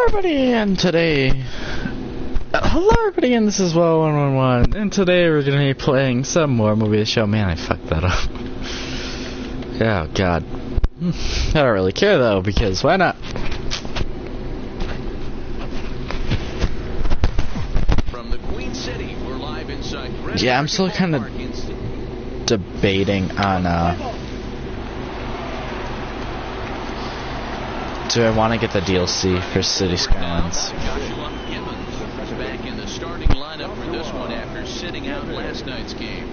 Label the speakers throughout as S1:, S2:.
S1: everybody, and today... hello everybody, and this is Well111, and today we're gonna be playing some more Movie The Show. Man, I fucked that up. Oh, God. I don't really care, though, because why not?
S2: From the Queen City, we're live inside
S1: yeah, I'm still kind of debating on, do I want to get the DLC for City Skylines?
S2: Joshua Gibbons is back in the starting lineup for this one after sitting out last night's game.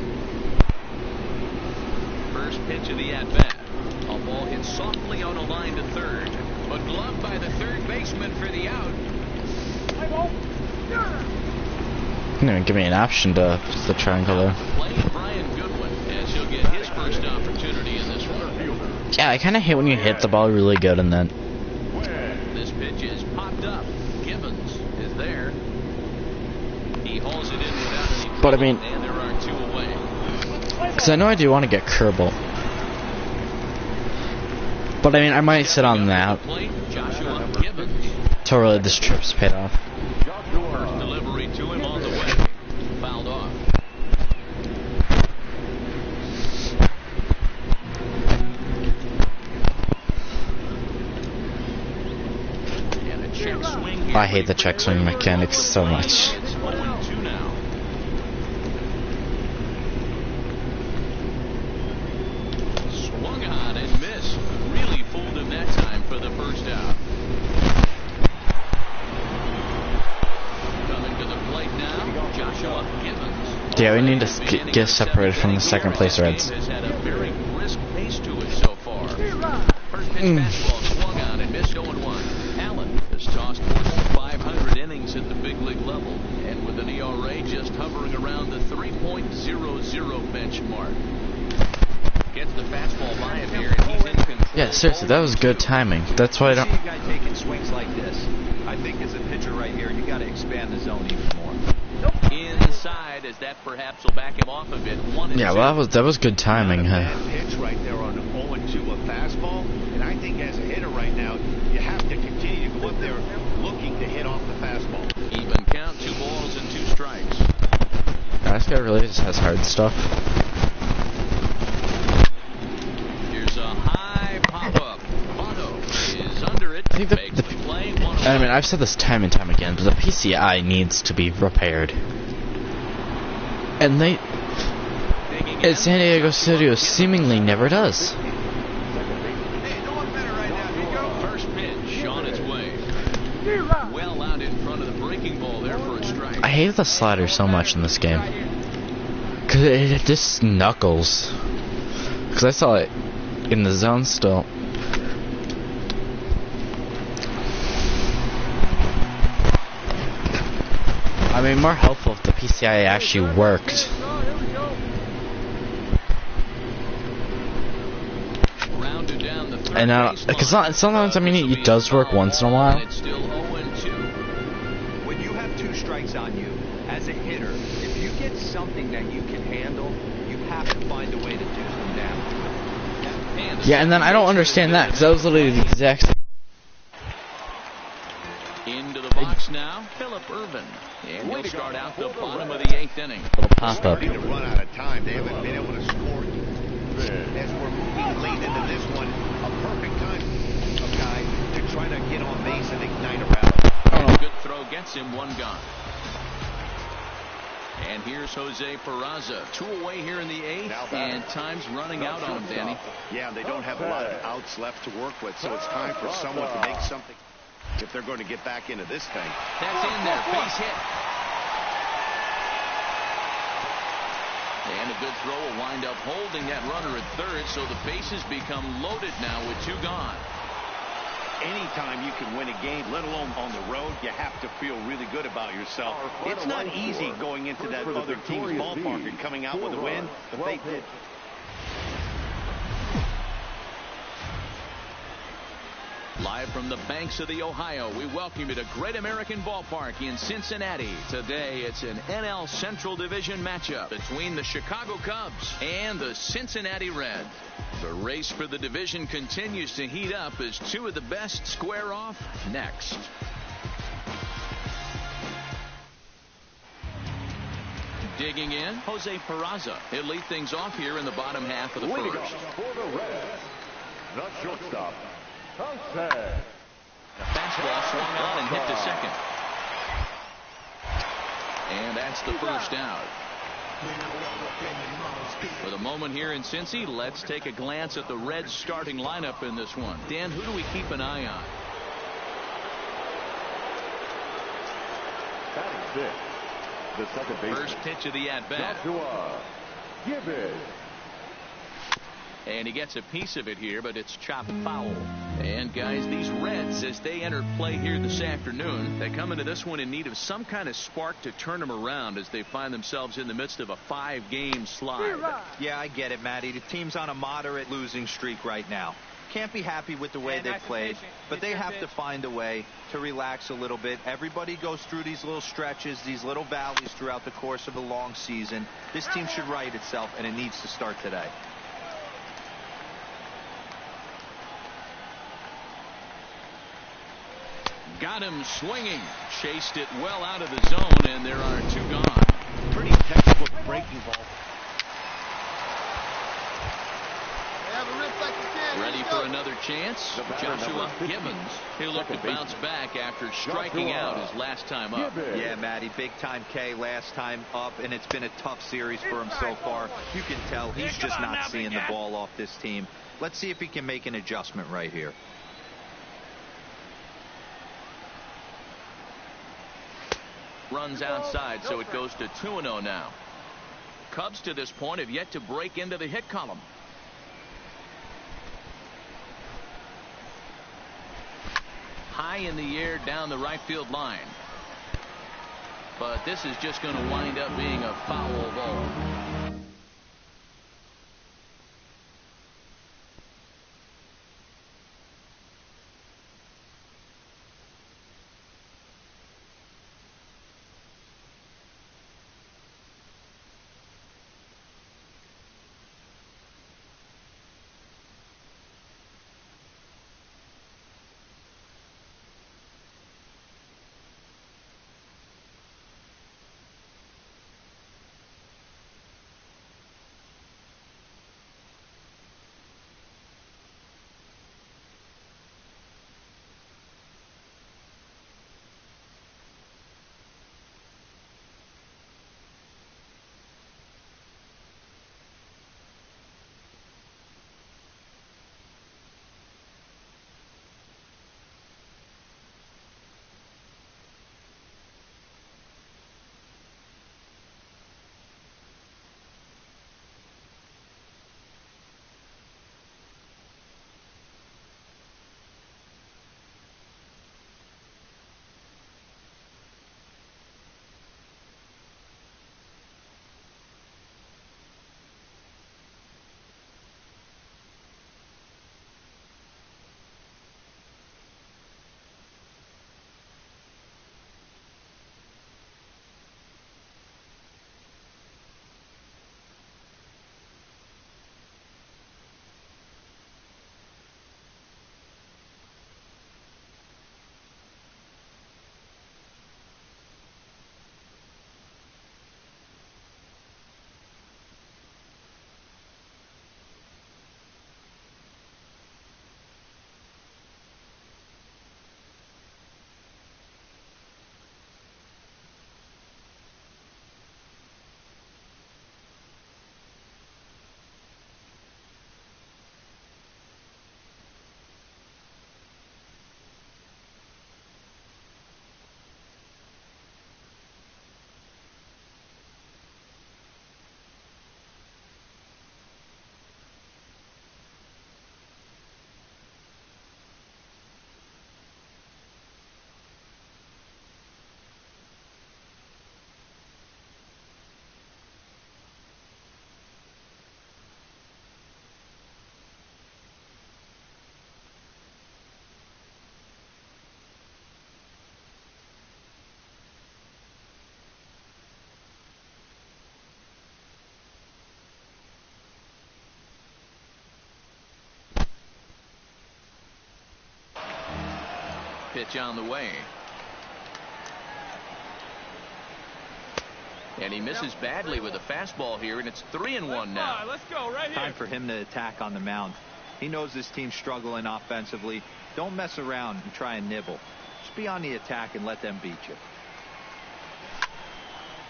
S2: First pitch of the at-bat. A ball hit softly on a line to third, but gloved by the third baseman for the out.
S1: Didn't even give me an option to try and go there.
S2: Playing Brian Goodwin as he'll get his first opportunity in this one.
S1: Yeah, I kind of hate when you hit the ball really good and then...
S2: This pitch is popped up. Gibbons is there. He hauls it in without any trouble,
S1: But I mean...
S2: and there are two away.
S1: Because I know I do want to get Kerbal. But I mean, I might sit on that
S2: Joshua Gibbons.
S1: till really this trip's paid off.
S2: First delivery to him on the way. Fouled off. And a check swing here.
S1: I hate the check swing mechanics so much.
S2: It's 0-2 now. Swung on and missed. Really fooled him that time for the first out. Coming to the plate now, Joshua Gibbons.
S1: Yeah, we need to get separated from the second place Reds.
S2: Has had a very brisk pace to it so far. First pitch fastball swung on and missed 0-1. Allen has tossed more than 500 innings at the big league level, and with an ERA just hovering around the 3.00 benchmark. Gets the fastball by him here, and he's in control.
S1: Yeah, seriously, that was good timing. That's why I don't...
S3: See a guy taking swings like this. I think as a pitcher right here, you got to expand the zone even more.
S2: Inside, as that perhaps will back him off a bit.
S1: Yeah, well, that was good timing.
S4: Pitch right there on an 0-2, a fastball, and I think as a hitter right now, you have to continue to go up there looking to hit off the fastball.
S2: Even count, 2 balls and 2 strikes.
S1: This guy really just has hard stuff.
S2: Here's a high pop-up. Otto is under it.
S1: I think
S2: Makes the play.
S1: I mean, I've said this time and time again, but the PCI needs to be repaired. And they... at San Diego Studios seemingly never does.
S2: First pitch on its way. Well out in front of the breaking ball there for a strike.
S1: I hate the slider so much in this game. Because it just knuckles. Because I saw it in the zone still. I mean, more helpful if the PCI actually worked. And because sometimes, I mean, it does work once in a while.
S2: It's still 0-2.
S3: When you have 2 strikes on you, as a hitter, if you get something that you can handle, you have to find a way to do them down.
S1: Yeah, and then I don't understand that, because that was literally the exact same.
S2: Into the box now, Philip Irvin. And he'll start out the bottom of the 8th inning.
S1: Little pop-up.
S4: Starting to run out of time. They haven't been able to score. As we're moving late into this one, a perfect time, guy, to try to get on base and ignite a rally.
S2: And a good throw gets him 1 gone. And here's Jose Peraza. 2 away here in the 8th, and time's running out on him, Danny.
S4: Yeah, they don't have a lot of outs left to work with, so it's time for someone to make something if they're going to get back into this thing.
S2: That's in there. Base hit. And a good throw will wind up holding that runner at third, so the bases become loaded now with 2 gone.
S4: Anytime you can win a game, let alone on the road, you have to feel really good about yourself. It's not easy going into that other team's ballpark and coming out with a win, but they did.
S2: Live from the banks of the Ohio, we welcome you to Great American Ballpark in Cincinnati. Today, it's an NL Central Division matchup between the Chicago Cubs and the Cincinnati Reds. The race for the division continues to heat up as 2 of the best square off next. Digging in, Jose Peraza. He'll lead things off here in the bottom half of the first.
S5: For the Reds, the shortstop, Jose.
S2: A fastball swung on and hit to second. And that's the first out. For the moment here in Cincy, let's take a glance at the Reds starting lineup in this one. Dan, who do we keep an eye on?
S5: Batting fifth, the second baseman.
S2: First pitch of the at-bat.
S5: Joshua Gibbons.
S2: And he gets a piece of it here, but it's chopped foul. And guys, these Reds, as they enter play here this afternoon, they come into this one in need of some kind of spark to turn them around as they find themselves in the midst of a 5-game slide.
S3: Yeah, I get it, Matty. The team's on a moderate losing streak right now. Can't be happy with the way they played, but they have to find a way to relax a little bit. Everybody goes through these little stretches, these little valleys throughout the course of the long season. This team should right itself, and it needs to start today.
S2: Got him swinging. Chased it well out of the zone, and there are 2 gone.
S4: Pretty textbook breaking ball.
S2: Ready for another chance. Joshua Gibbons. He'll look to bounce back after striking out his last time up.
S3: Yeah, Matty, big time K last time up, and it's been a tough series for him so far. You can tell he's just not seeing the ball off this team. Let's see if he can make an adjustment right here.
S2: Runs outside, so it goes to 2-0 now. Cubs to this point have yet to break into the hit column. High in the air down the right field line. But this is just going to wind up being a foul ball. Pitch on the way. And he misses badly with a fastball here, and it's 3-1 now.
S6: Let's go right here.
S3: Time for him to attack on the mound. He knows this team's struggling offensively. Don't mess around and try and nibble. Just be on the attack and let them beat you.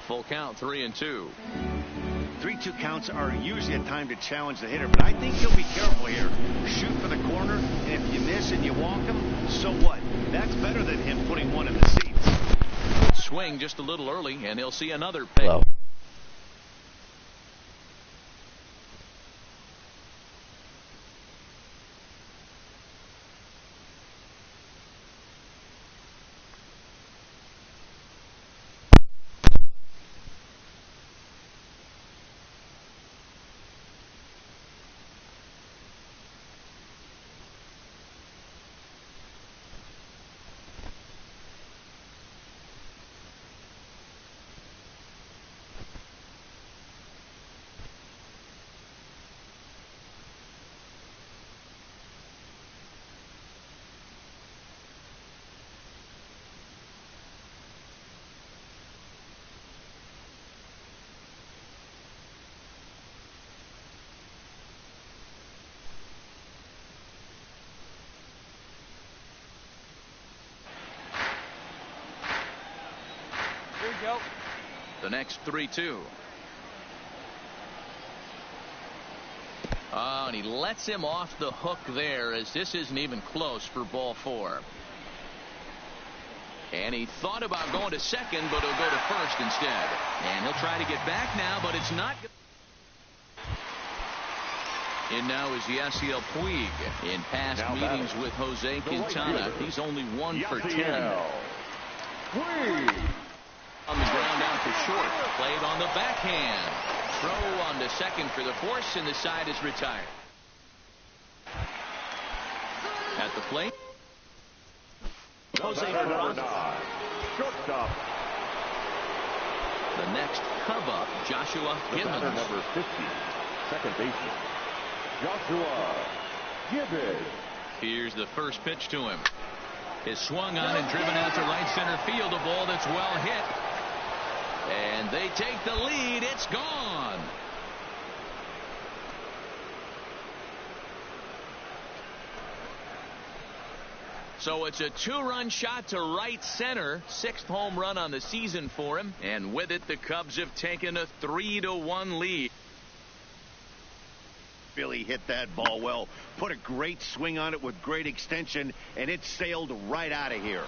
S2: Full count, 3-2.
S4: 3-2 counts are usually a time to challenge the hitter, but I think he'll be careful here. Shoot for the corner, and if you miss and you walk him, so what? That's better than him putting one in the seats.
S2: Swing just a little early, and he'll see another pitch.
S1: Hello.
S6: Here we go.
S2: The next 3-2. Oh, and he lets him off the hook there, as this isn't even close for ball 4. And he thought about going to second, but he'll go to first instead. And he'll try to get back now, but it's not. And now is Yasiel Puig. In past meetings with Jose Quintana, he's only 1 for 10. On the ground out to short. Played on the backhand. Throw on to second for the force, and the side is retired. At the plate, Jose Peraza.
S5: Shortstop.
S2: The next Cub up, Joshua Gibbons.
S5: Number 50, second baseman, Joshua Gibbons.
S2: Here's the first pitch to him. Is swung on and driven out to right center field. A ball that's well hit. And they take the lead. It's gone. So it's a 2-run shot to right center. 6th home run on the season for him. And with it, the Cubs have taken a 3-1 lead.
S4: Billy hit that ball well. Put a great swing on it with great extension, and it sailed right out of here.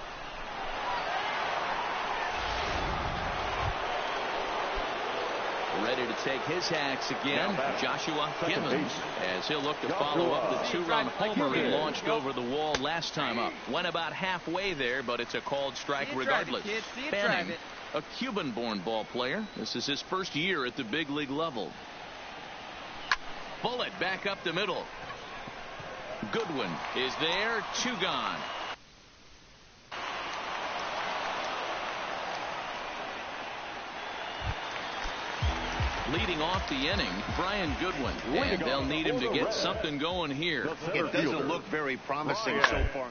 S2: Ready to take his hacks again, Joshua Gibbons, as he'll look to follow up the 2-run homer he launched over the wall last time up. Went about halfway there, but it's a called strike regardless. Fanning, a Cuban-born ball player. This is his first year at the big league level. Bullet back up the middle. Goodwin is there, 2 gone. Leading off the inning, Brian Goodwin, and they'll need him to get something going here.
S4: It doesn't look very promising so far.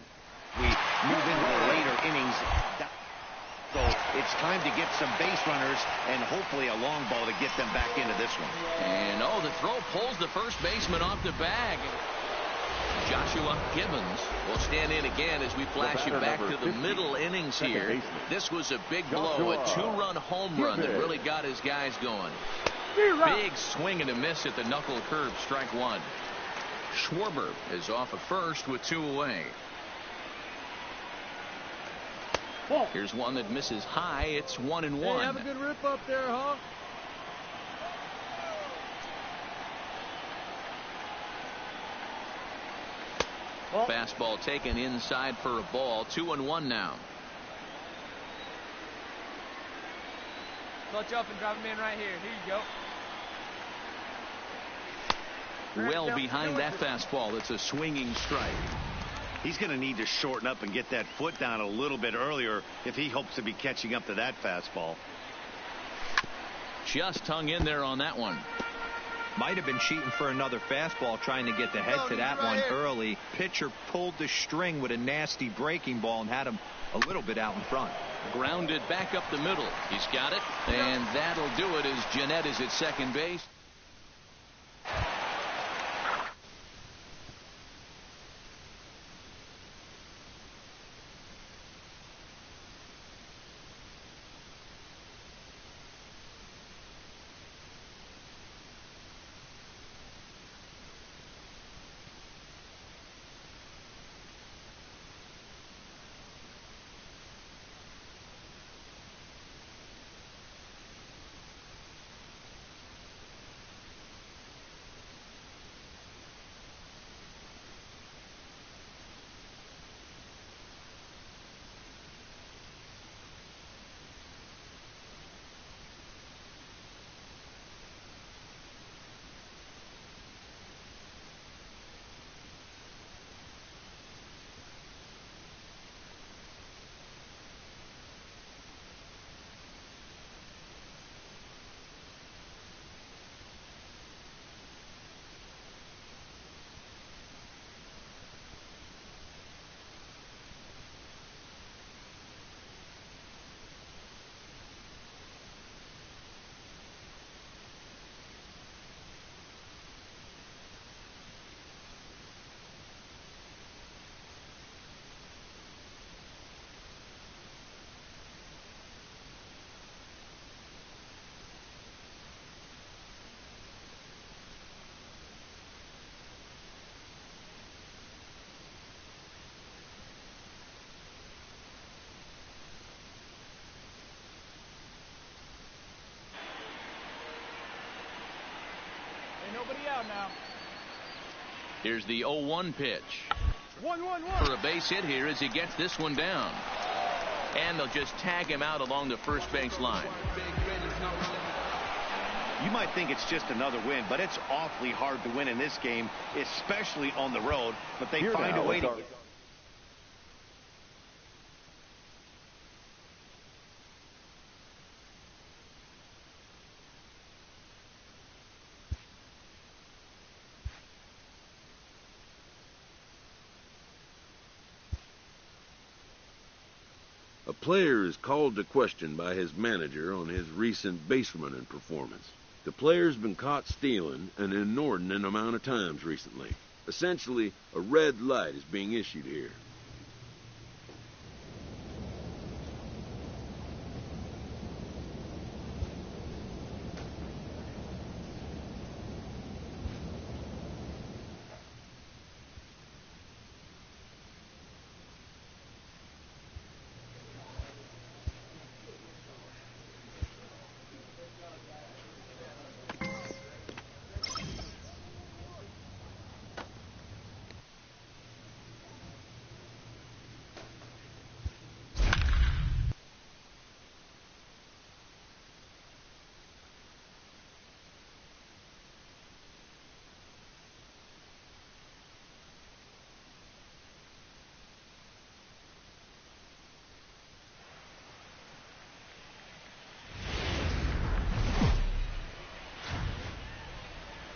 S4: We move into the later innings, so it's time to get some base runners and hopefully a long ball to get them back into this one.
S2: And the throw pulls the first baseman off the bag. Joshua Gibbons will stand in again as we flash you back to the middle innings here. This was a big blow, a 2-run home run that really got his guys going. Big swing and a miss at the knuckle curve, strike 1. Schwarber is off at first with 2 away. Here's one that misses high. It's 1-1.
S6: Hey, have a good rip up there, huh?
S2: Fastball taken inside for a ball. 2-1 now.
S6: Clutch up and drive him in right here. Here you go.
S2: Well behind that fastball. It's a swinging strike.
S4: He's going to need to shorten up and get that foot down a little bit earlier if he hopes to be catching up to that fastball.
S2: Just hung in there on that one.
S3: Might have been cheating for another fastball, trying to get the head to that one early. Pitcher pulled the string with a nasty breaking ball and had him a little bit out in front.
S2: Grounded back up the middle. He's got it, and that'll do it as Jeanette is at second base.
S6: Nobody out now.
S2: Here's the 0-1 pitch.
S6: 1-1-1.
S2: For a base hit here as he gets this one down. And they'll just tag him out along the first base line.
S4: You might think it's just another win, but it's awfully hard to win in this game, especially on the road. But they find a way to...
S7: A player is called to question by his manager on his recent base running performance. The player's been caught stealing an inordinate amount of times recently. Essentially, a red light is being issued here.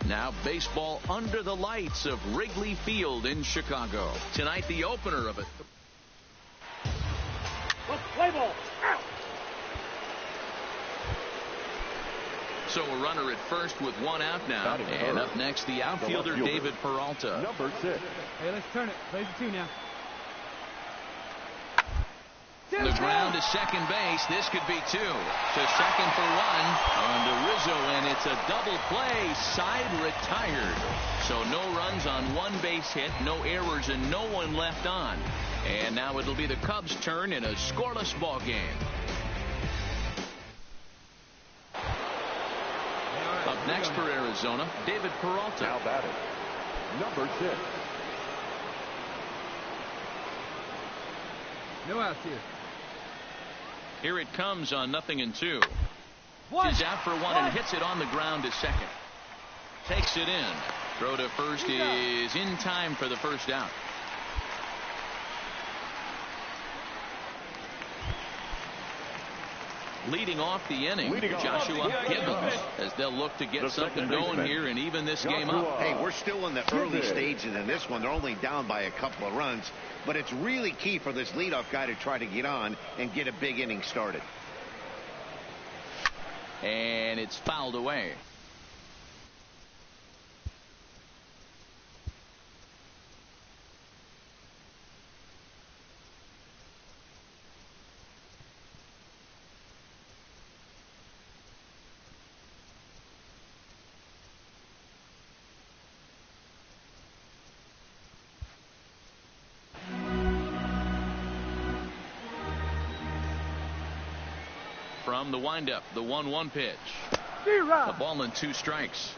S2: Now baseball under the lights of Wrigley Field in Chicago. Tonight the opener of it.
S6: Play ball.
S2: So a runner at first with one out now. And up next the outfielder David Peralta.
S5: Number 6.
S6: Hey, let's turn it. Play the 2 now.
S2: The ground to second base. This could be 2. To second for 1. On to Rizzo, and it's a double play. Side retired. So no runs on one base hit, no errors, and no one left on. And now it'll be the Cubs' turn in a scoreless ball game. Up next for Arizona, David Peralta.
S5: Now batting. Number 6.
S6: No outs here.
S2: Here it comes on 0-2. He's out for 1 and hits it on the ground to second. Takes it in. Throw to first is in time for the first out. Leading off the inning, Joshua Gibbons, as they'll look to get something going here and even this game up.
S4: Hey, we're still in the early stages in this one. They're only down by a couple of runs, but it's really key for this leadoff guy to try to get on and get a big inning started.
S2: And it's fouled away. From the windup, the 1-1 pitch. A ball and 2 strikes.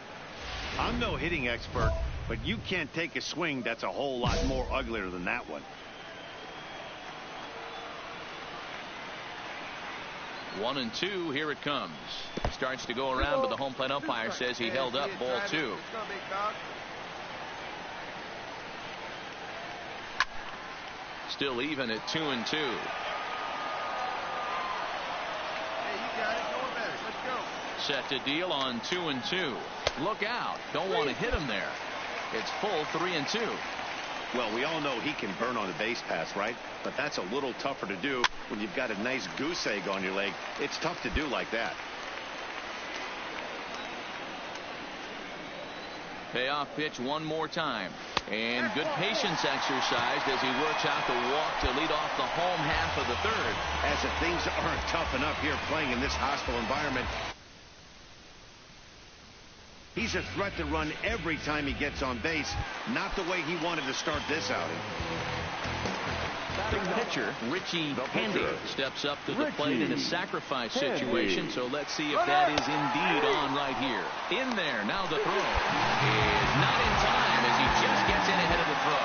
S4: I'm no hitting expert, but you can't take a swing that's a whole lot more uglier than that one.
S2: 1-2, here it comes. Starts to go around, but the home plate umpire says he held up ball 2. Still even at 2-2. Set to deal on 2-2. Look out. Don't want to hit him there. It's full 3-2.
S4: Well, we all know he can burn on a base pass, right? But that's a little tougher to do when you've got a nice goose egg on your leg. It's tough to do like that.
S2: Payoff pitch one more time. And good patience exercised as he works out the walk to lead off the home half of the third.
S4: As if things aren't tough enough here playing in this hostile environment, he's a threat to run every time he gets on base. Not the way he wanted to start this outing.
S2: The pitcher, Richie Handy, steps up to the plate in a sacrifice situation. So let's see if that is indeed on right here. In there. Now the throw is not in time as he just gets in ahead of the throw.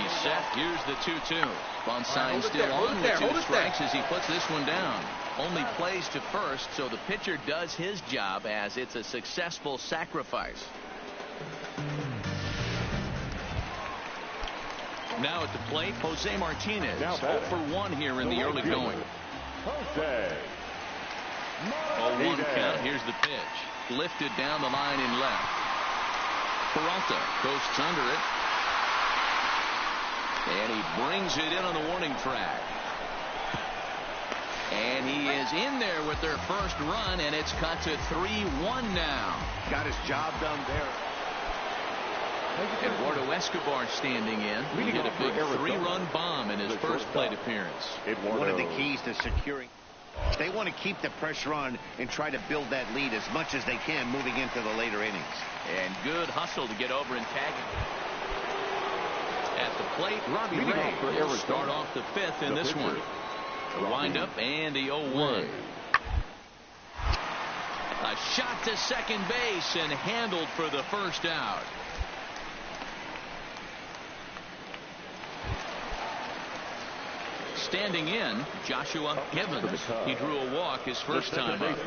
S2: He's set. Here's the 2-2. Bunt sign still on with 2 strikes as he puts this one down. Only plays to first, so the pitcher does his job as it's a successful sacrifice. Now at the plate, Jose Martinez. 0 for 1 here in the early going. 0-1 count. Here's the pitch. Lifted down the line in left. Peralta coasts under it. And he brings it in on the warning track. And he is in there with their first run, and it's cut to 3-1 now.
S4: Got his job done there.
S2: Eduardo Escobar standing in. He hit a big 3-run bomb in his first plate appearance.
S4: One of the keys to securing. They want to keep the pressure on and try to build that lead as much as they can moving into the later innings.
S2: And good hustle to get over and tag him. At the plate, Robbie Ray will start off the 5th in this one. The windup and the 0-1. A shot to second base and handled for the first out. Standing in, Joshua Gibbons. He drew a walk his first time up.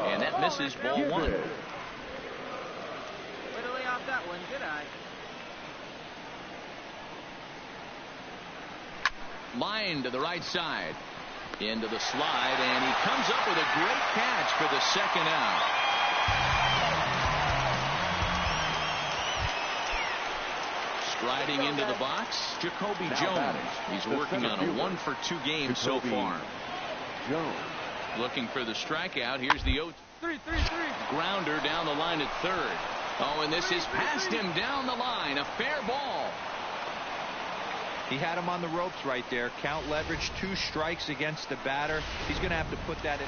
S2: And that misses ball 1.
S6: Way to lay off that one, good eye.
S2: Line to the right side. Into the slide, and he comes up with a great catch for the second out. Striding into the box, Jacoby Jones. He's working on a 1 for 2 game so far. Looking for the strikeout. Here's the 0-3. Grounder down the line at third. Oh, and this is past him down the line. A fair ball.
S3: He had him on the ropes right there. Count leverage, 2 strikes against the batter. He's going to have to put that in.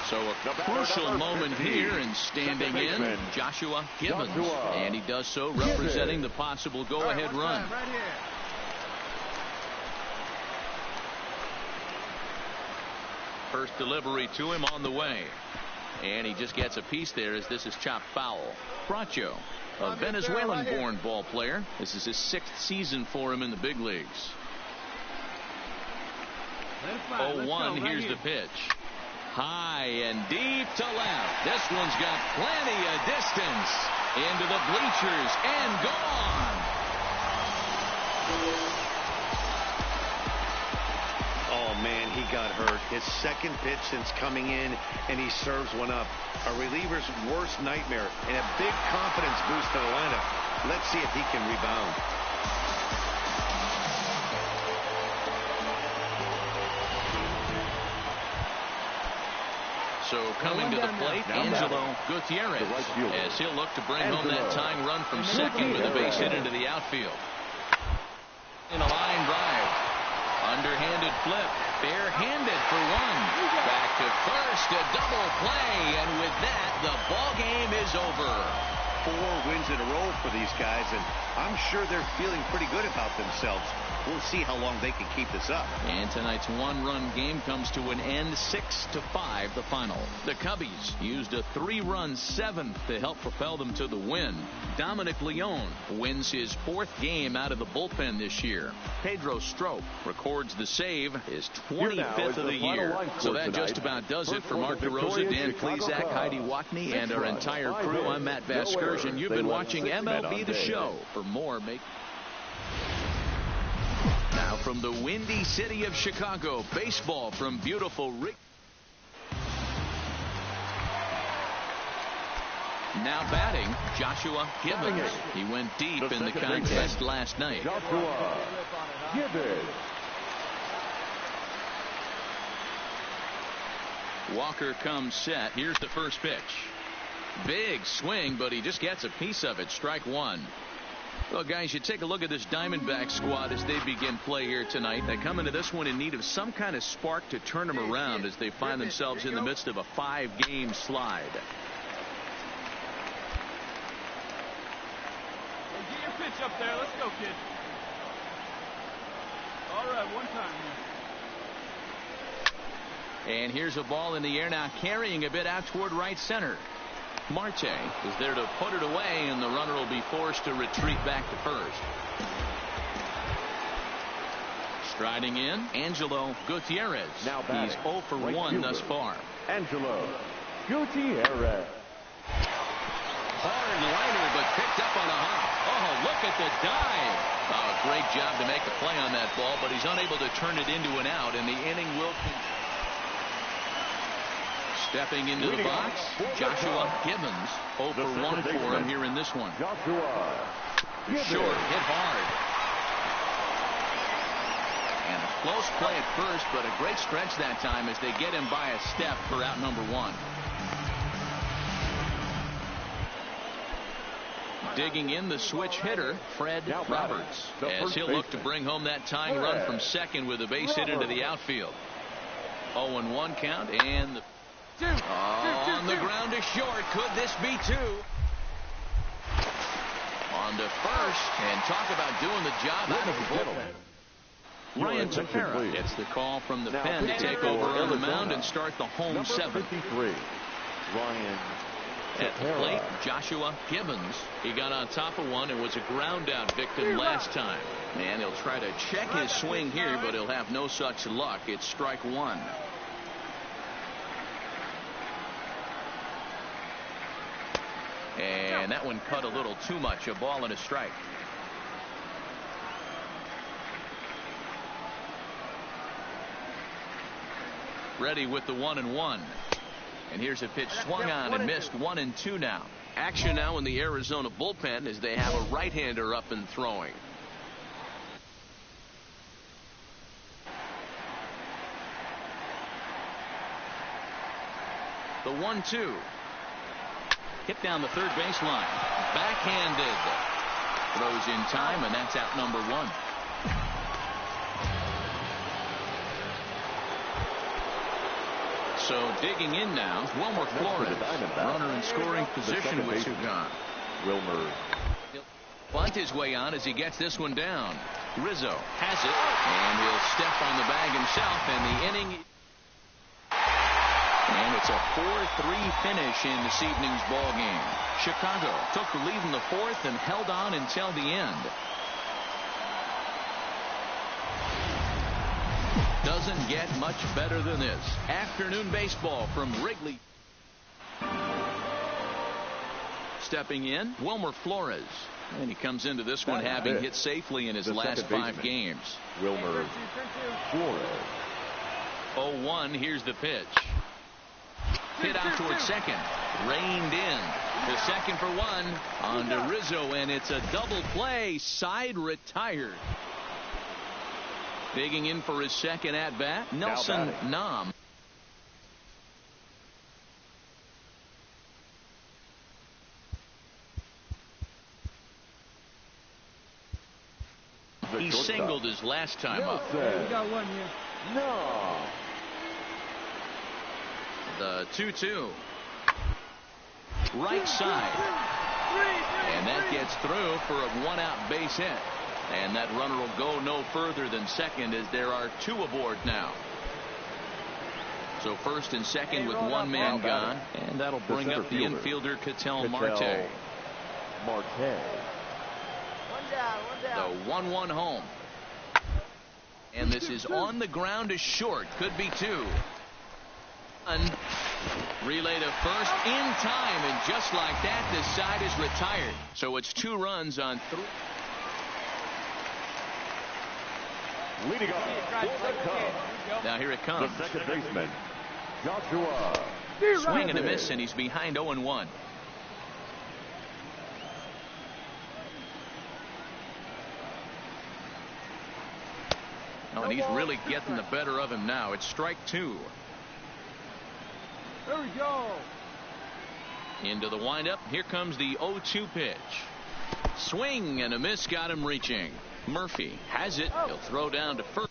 S2: So a crucial moment here, and standing in, Joshua Gibbons. And he does so representing the possible go-ahead run.
S6: Right here.
S2: First delivery to him on the way. And he just gets a piece there as this is chopped foul. Bracho, a Venezuelan-born ball player. This is his 6th season for him in the big leagues. 0-1, here's the pitch. High and deep to left. This one's got plenty of distance into the bleachers and gone.
S4: Oh, man, he got hurt. His second pitch since coming in, and he serves one up. A reliever's worst nightmare and a big confidence boost to Atlanta. Let's see if he can rebound.
S2: So coming to the plate, Angelo Gutierrez, as he'll look to bring home that tying run from second with a base hit into the outfield. In a line drive, underhanded flip, barehanded for one. Back to first, a double play, and with that, the ball game is over.
S4: 4 wins in a row for these guys, and I'm sure they're feeling pretty good about themselves. We'll see how long they can keep this up.
S2: And tonight's one-run game comes to an end, 6-5 the final. The Cubbies used a 3-run 7th to help propel them to the win. Dominic Leone wins his 4th game out of the bullpen this year. Pedro Strop records the save, his 25th of the year. So that just about does it for Mark DeRosa, Dan Plesac, Heidi Wackney, and our entire crew. I'm Matt Vasgersian. You've been watching MLB The Show. For more, Now from the windy city of Chicago, baseball from beautiful Rick. Now batting, Joshua Gibbons. He went deep in the contest last night.
S5: Joshua Gibbons.
S2: Walker comes set. Here's the first pitch. Big swing, but he just gets a piece of it. Strike one. Well, guys, you take a look at this Diamondback squad as they begin play here tonight. They come into this one in need of some kind of spark to turn them around as they find themselves in the midst of a 5-game slide.
S6: Get your pitch up there. Let's go, kid. All right, one time here.
S2: And here's a ball in the air now, carrying a bit out toward right center. Marte is there to put it away, and the runner will be forced to retreat back to first. Striding in, Angelo Gutierrez.
S5: Now
S2: he's 0 for 1 thus far.
S5: Angelo Gutierrez.
S2: Hard liner, but picked up on a hop. Oh, look at the dive. Oh, great job to make the play on that ball, but he's unable to turn it into an out, and the inning will continue. Stepping into the box, Joshua Gibbons. 0 for 1 for him here in this one.
S5: Joshua Gibbons.
S2: Short, hit hard. And a close play at first, but a great stretch that time as they get him by a step for out number 1. Digging in the switch hitter, Fred Roberts, as he'll look to bring home that tying run from second with a base hit into the outfield. 0-1 count, and on the ground to short. Could this be 2? On to first, and talk about doing the job out of the bullpen. Ryan Tepera gets the call from the pen to take over on the mound and start the home 7th.
S5: Ryan
S2: At the plate, Joshua Gibbons. He got on top of one and was a ground out victim last time. And he'll try to check his swing here, but he'll have no such luck. It's strike 1. And that one cut a little too much. A ball and a strike. Ready with the 1-1. And here's a pitch swung on and missed. 1-2 now. Action now in the Arizona bullpen as they have a right-hander up and throwing. The 1-2. Hit down the third baseline. Backhanded. Throws in time, and that's out number 1. So digging in now, Wilmer Flores. Runner in scoring position with 2 gone.
S5: Wilmer.
S2: He'll bunt his way on as he gets this one down. Rizzo has it, and he'll step on the bag himself, and the inning. And it's a 4-3 finish in this evening's ball game. Chicago took the lead in the 4th and held on until the end. Doesn't get much better than this. Afternoon baseball from Wrigley. stepping in, Wilmer Flores. And he comes into this one having hit safely in his last 5 games.
S5: Wilmer Flores.
S2: 0-1. Here's the pitch. Hit out towards second. Reined in. The second for 1 on to Rizzo, and it's a double play. Side retired. Digging in for his second at bat, Nelson Nam. He singled his last time up.
S6: We got one here.
S5: No.
S2: The 2-2. Right side. And that gets through for a 1-out base hit. And that runner will go no further than second as there are 2 aboard now. So first and second with 1 man gone. And that'll bring up the infielder Ketel Marte. The 1-1 home. And this is on the ground to short. Could be 2. Relay to first in time, and just like that, this side is retired. So it's 2 runs on 3.
S5: Leading off for the Cubs.
S2: Now here it comes.
S5: The second baseman, Joshua.
S2: Swing and a miss, and he's behind 0-1. Oh, and he's really getting the better of him now. It's strike 2.
S6: There we go.
S2: Into the windup. Here comes the 0-2 pitch. Swing and a miss got him reaching. Murphy has it. He'll throw down to first.